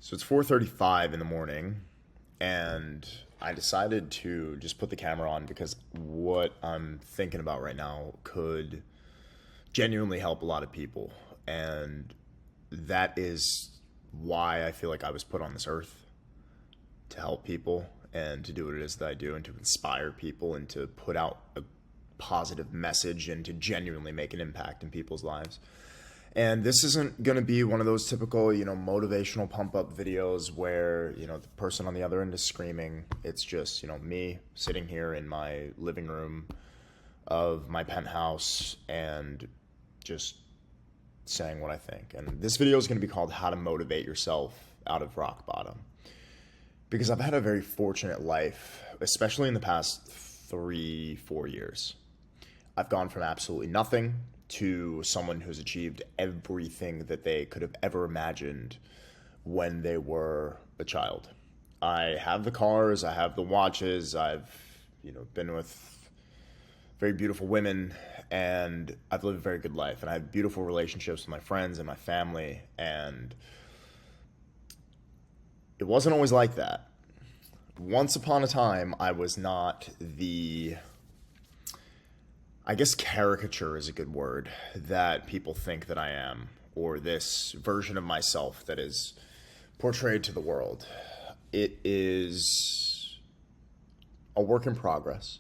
So it's 4:35 in the morning, and I decided to just put the camera on because what I'm thinking about right now could genuinely help a lot of people. And that is why I feel like I was put on this earth, to help people and to do what it is that I do and to inspire people and to put out a positive message and to genuinely make an impact in people's lives. And this isn't going to be one of those typical, motivational pump up videos where, the person on the other end is screaming. It's just, me sitting here in my living room of my penthouse and just saying what I think. And this video is going to be called How to Motivate Yourself Out of Rock Bottom. Because I've had a very fortunate life, especially in the past 3-4 years. I've gone from absolutely nothing to someone who's achieved everything that they could have ever imagined when they were a child. I have the cars, I have the watches, I've been with very beautiful women, and I've lived a very good life, and I have beautiful relationships with my friends and my family, and it wasn't always like that. Once upon a time, I was not I guess caricature is a good word, that people think that I am, or this version of myself that is portrayed to the world. It is a work in progress,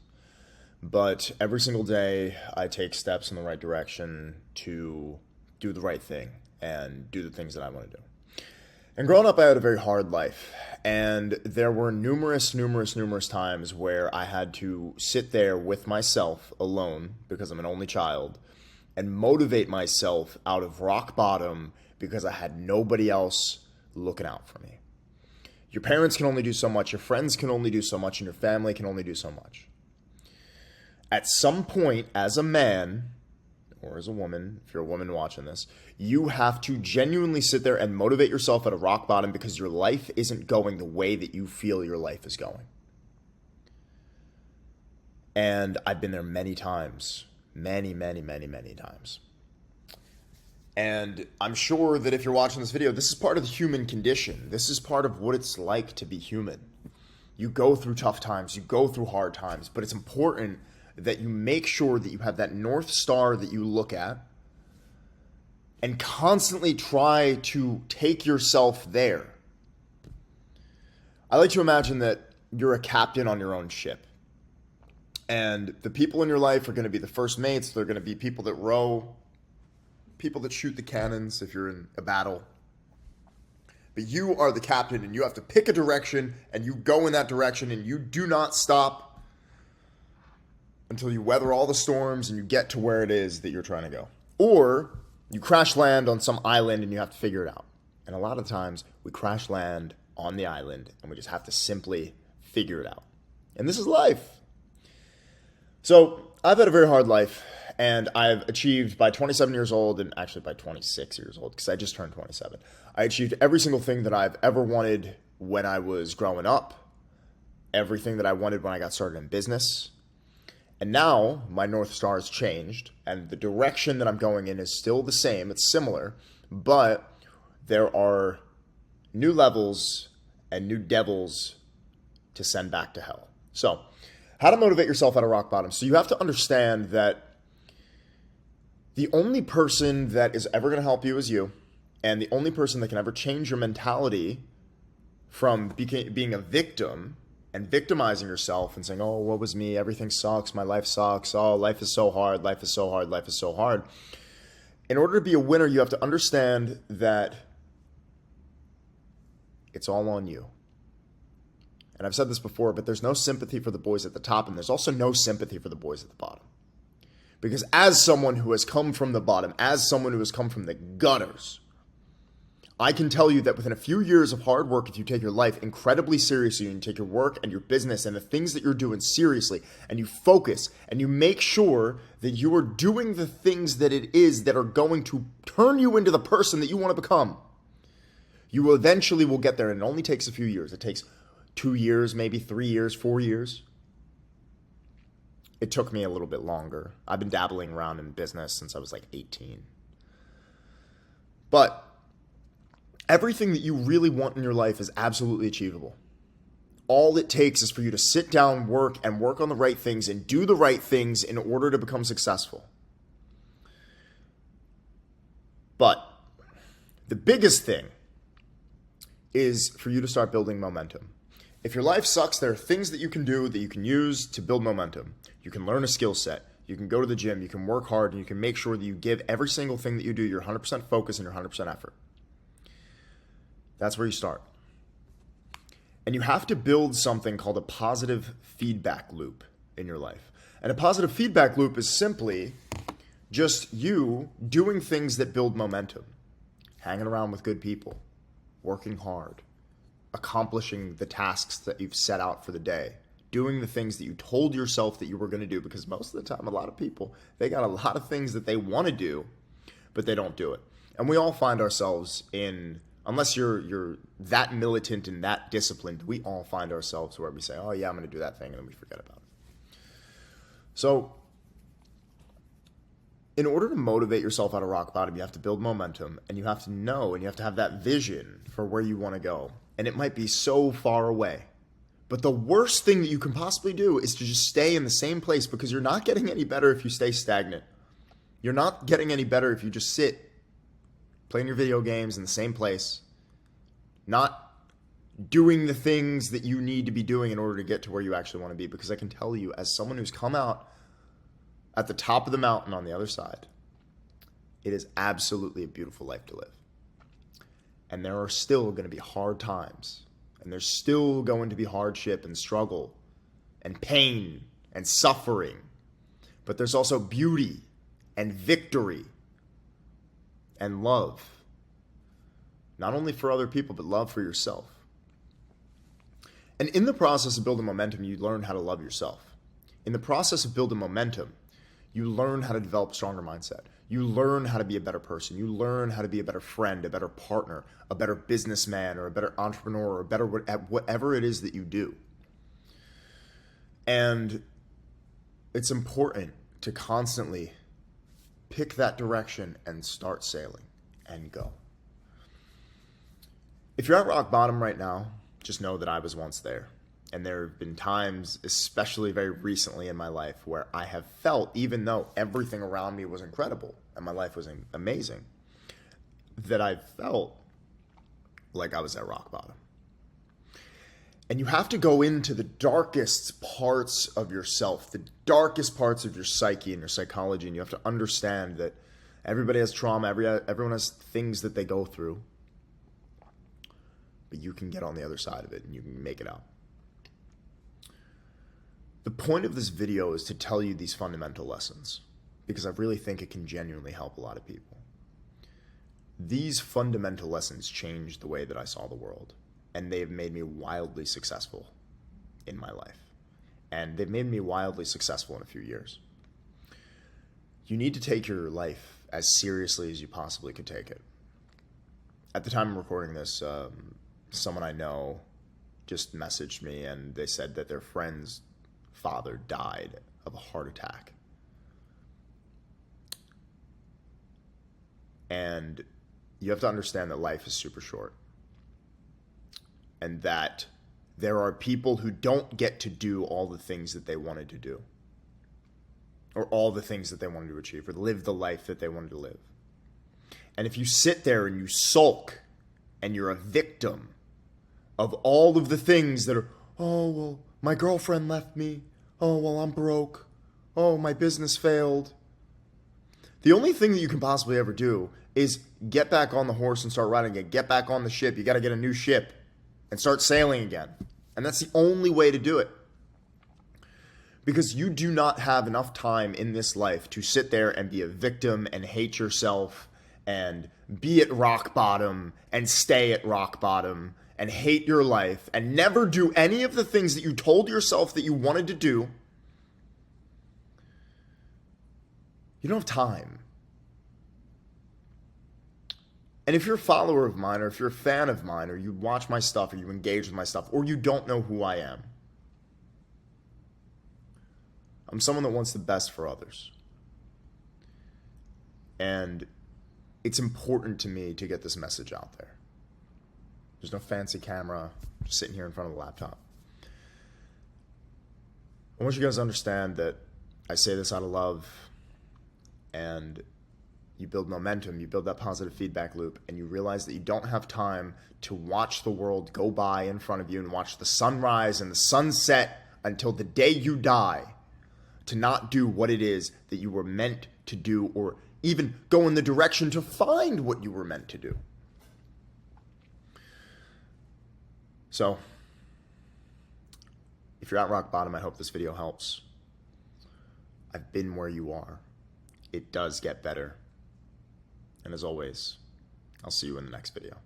but every single day I take steps in the right direction to do the right thing and do the things that I want to do. And growing up, I had a very hard life, and there were numerous times where I had to sit there with myself alone, because I'm an only child, and motivate myself out of rock bottom because I had nobody else looking out for me. Your parents can only do so much, your friends can only do so much, and your family can only do so much. At some point, as a man, or as a woman, if you're a woman watching this, you have to genuinely sit there and motivate yourself at a rock bottom because your life isn't going the way that you feel your life is going. And I've been there many times. Many times. And I'm sure that if you're watching this video, this is part of the human condition. This is part of what it's like to be human. You go through tough times, you go through hard times, but it's important that you make sure that you have that North Star that you look at and constantly try to take yourself there. I like to imagine that you're a captain on your own ship. And the people in your life are going to be the first mates. They're going to be people that row, people that shoot the cannons if you're in a battle. But you are the captain, and you have to pick a direction, and you go in that direction, and you do not stop until you weather all the storms and you get to where it is that you're trying to go. Or you crash land on some island and you have to figure it out. And a lot of times we crash land on the island and we just have to simply figure it out. And this is life. So I've had a very hard life, and I've achieved by 27 years old, and actually by 26 years old, because I just turned 27. I achieved every single thing that I've ever wanted when I was growing up, everything that I wanted when I got started in business. And now my North Star has changed, and the direction that I'm going in is still the same. It's similar, but there are new levels and new devils to send back to hell. So, how to motivate yourself out of rock bottom. So you have to understand that the only person that is ever going to help you is you, and the only person that can ever change your mentality from being a victim and victimizing yourself and saying, oh, what was me? Everything sucks. My life sucks. Oh, life is so hard. Life is so hard. Life is so hard. In order to be a winner, you have to understand that it's all on you. And I've said this before, but there's no sympathy for the boys at the top, and there's also no sympathy for the boys at the bottom. Because as someone who has come from the bottom, as someone who has come from the gutters, I can tell you that within a few years of hard work, if you take your life incredibly seriously and you take your work and your business and the things that you're doing seriously, and you focus and you make sure that you are doing the things that it is that are going to turn you into the person that you want to become, you eventually will get there. And it only takes a few years. It takes 2 years, maybe 3 years, 4 years. It took me a little bit longer. I've been dabbling around in business since I was like 18. But Everything that you really want in your life is absolutely achievable. All it takes is for you to sit down, work, and work on the right things and do the right things in order to become successful. But the biggest thing is for you to start building momentum. If your life sucks, there are things that you can do that you can use to build momentum. You can learn a skill set. You can go to the gym. You can work hard, and you can make sure that you give every single thing that you do your 100% focus and your 100% effort. That's where you start. And you have to build something called a positive feedback loop in your life. And a positive feedback loop is simply just you doing things that build momentum, hanging around with good people, working hard, accomplishing the tasks that you've set out for the day, doing the things that you told yourself that you were going to do, because most of the time, a lot of people, they got a lot of things that they want to do, but they don't do it. And we all find ourselves in, unless you're that militant and that disciplined, we all find ourselves where we say, oh yeah, I'm going to do that thing, and then we forget about it. So in order to motivate yourself out of rock bottom, you have to build momentum, and you have to know, and you have to have that vision for where you want to go. And it might be so far away. But the worst thing that you can possibly do is to just stay in the same place, because you're not getting any better if you stay stagnant. You're not getting any better if you just sit playing your video games in the same place, not doing the things that you need to be doing in order to get to where you actually want to be. Because I can tell you, as someone who's come out at the top of the mountain on the other side, it is absolutely a beautiful life to live. And there are still going to be hard times, and there's still going to be hardship and struggle and pain and suffering. But there's also beauty and victory and love. Not only for other people, but love for yourself. And in the process of building momentum, you learn how to love yourself. In the process of building momentum, you learn how to develop a stronger mindset. You learn how to be a better person. You learn how to be a better friend, a better partner, a better businessman, or a better entrepreneur, or better at whatever it is that you do. And it's important to constantly pick that direction and start sailing and go. If you're at rock bottom right now, just know that I was once there. And there have been times, especially very recently in my life, where I have felt, even though everything around me was incredible and my life was amazing, that I felt like I was at rock bottom. And you have to go into the darkest parts of yourself, the darkest parts of your psyche and your psychology, and you have to understand that everybody has trauma, everyone has things that they go through, but you can get on the other side of it and you can make it out. The point of this video is to tell you these fundamental lessons, because I really think it can genuinely help a lot of people. These fundamental lessons changed the way that I saw the world, and they've made me wildly successful in my life. And they've made me wildly successful in a few years. You need to take your life as seriously as you possibly could take it. At the time of recording this, someone I know just messaged me, and they said that their friend's father died of a heart attack. And you have to understand that life is super short, and that there are people who don't get to do all the things that they wanted to do, or all the things that they wanted to achieve, or live the life that they wanted to live. And if you sit there and you sulk and you're a victim of all of the things that are, oh, well, my girlfriend left me. Oh, well, I'm broke. Oh, my business failed. The only thing that you can possibly ever do is get back on the horse and start riding again. Get back on the ship. You got to get a new ship and start sailing again. And that's the only way to do it. Because you do not have enough time in this life to sit there and be a victim and hate yourself and be at rock bottom and stay at rock bottom and hate your life and never do any of the things that you told yourself that you wanted to do. You don't have time. And if you're a follower of mine, or if you're a fan of mine, or you watch my stuff, or you engage with my stuff, or you don't know who I am, I'm someone that wants the best for others. And it's important to me to get this message out there. There's no fancy camera. Just sitting here in front of the laptop. I want you guys to understand that I say this out of love, and you build momentum, you build that positive feedback loop, and you realize that you don't have time to watch the world go by in front of you and watch the sunrise and the sunset until the day you die, to not do what it is that you were meant to do, or even go in the direction to find what you were meant to do. So, if you're at rock bottom, I hope this video helps. I've been where you are. It does get better. And as always, I'll see you in the next video.